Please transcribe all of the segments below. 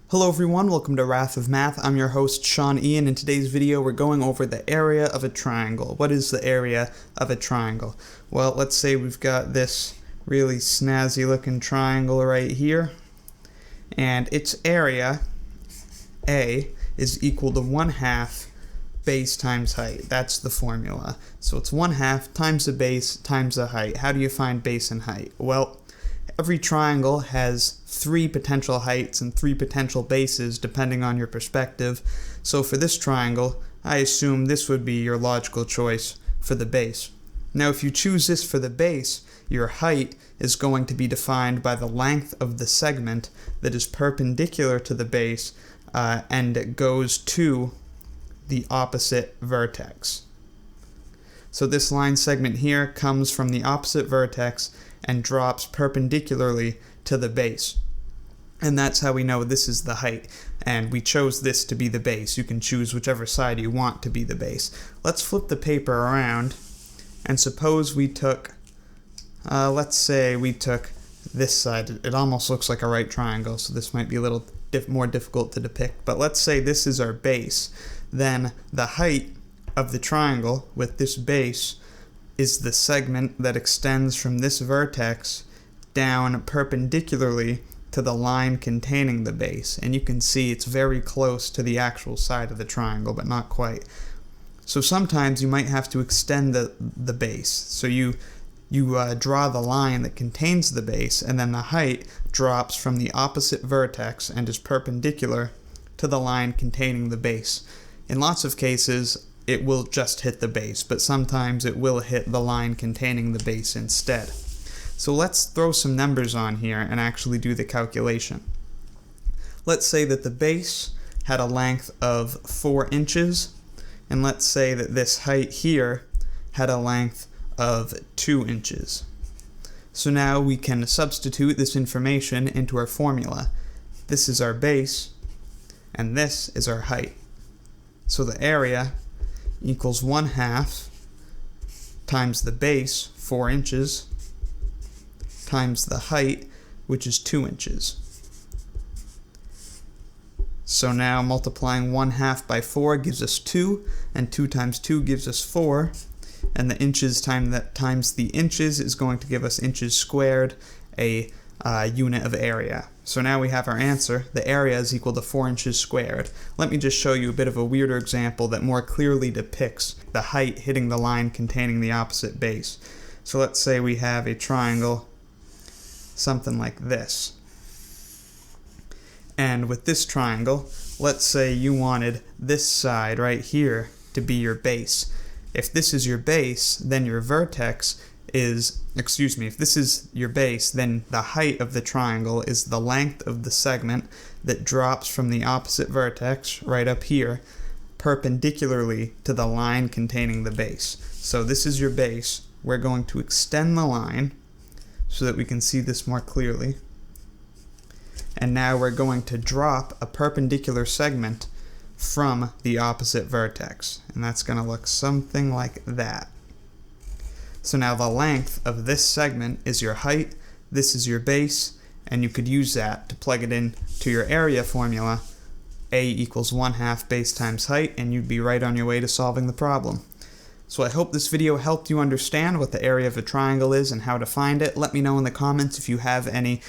Hello everyone, welcome to Wrath of Math. I'm your host, Sean Ian. In today's video, we're going over the area of a triangle. What is the area of a triangle? Well, let's say we've got this really snazzy looking triangle right here, and its area, A, is equal to 1/2 base times height. That's the formula. So it's 1/2 times the base times the height. How do you find base and height? Well, every triangle has 3 potential heights and 3 potential bases depending on your perspective. So for this triangle, I assume this would be your logical choice for the base. Now if you choose this for the base, your height is going to be defined by the length of the segment that is perpendicular to the base and it goes to the opposite vertex. So this line segment here comes from the opposite vertex and drops perpendicularly to the base. And that's how we know this is the height. And we chose this to be the base. You can choose whichever side you want to be the base. Let's flip the paper around and suppose we took, let's say we took this side. It almost looks like a right triangle, so this might be a little more difficult to depict. But let's say this is our base. Then the height of the triangle with this base is the segment that extends from this vertex down perpendicularly to the line containing the base. And you can see it's very close to the actual side of the triangle, but not quite. So sometimes you might have to extend the base. So you draw the line that contains the base, and then the height drops from the opposite vertex and is perpendicular to the line containing the base. In lots of cases, it will just hit the base, but sometimes it will hit the line containing the base instead. So let's throw some numbers on here and actually do the calculation. Let's say that the base had a length of 4 inches, and let's say that this height here had a length of 2 inches. So now we can substitute this information into our formula. This is our base, and this is our height. So the area equals 1/2 times the base, 4 inches, times the height, which is 2 inches. So now multiplying 1/2 by 4 gives us 2, and 2 times 2 gives us 4, and the inches times the inches is going to give us inches squared, a unit of area. So now we have our answer. The area is equal to 4 inches squared. Let me just show you a bit of a weirder example that more clearly depicts the height hitting the line containing the opposite base. So let's say we have a triangle, something like this. And with this triangle, let's say you wanted this side right here to be your base. If this is your base, then your vertex is, if this is your base, then the height of the triangle is the length of the segment that drops from the opposite vertex, right up here, perpendicularly to the line containing the base. So this is your base. We're going to extend the line so that we can see this more clearly. And now we're going to drop a perpendicular segment from the opposite vertex. And that's going to look something like that. So now the length of this segment is your height, this is your base, and you could use that to plug it in to your area formula, A equals 1/2 base times height, and you'd be right on your way to solving the problem. So I hope this video helped you understand what the area of a triangle is and how to find it. Let me know in the comments if you have any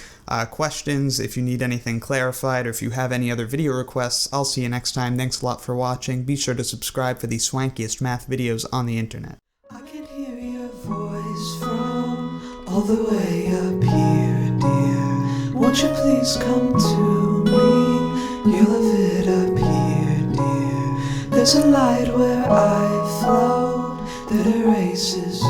questions, if you need anything clarified, or if you have any other video requests. I'll see you next time. Thanks a lot for watching. Be sure to subscribe for the swankiest math videos on the internet. I can hear your voice from all the way up here, dear. Won't you please come to me? You love it up here, dear. There's a light where I float that erases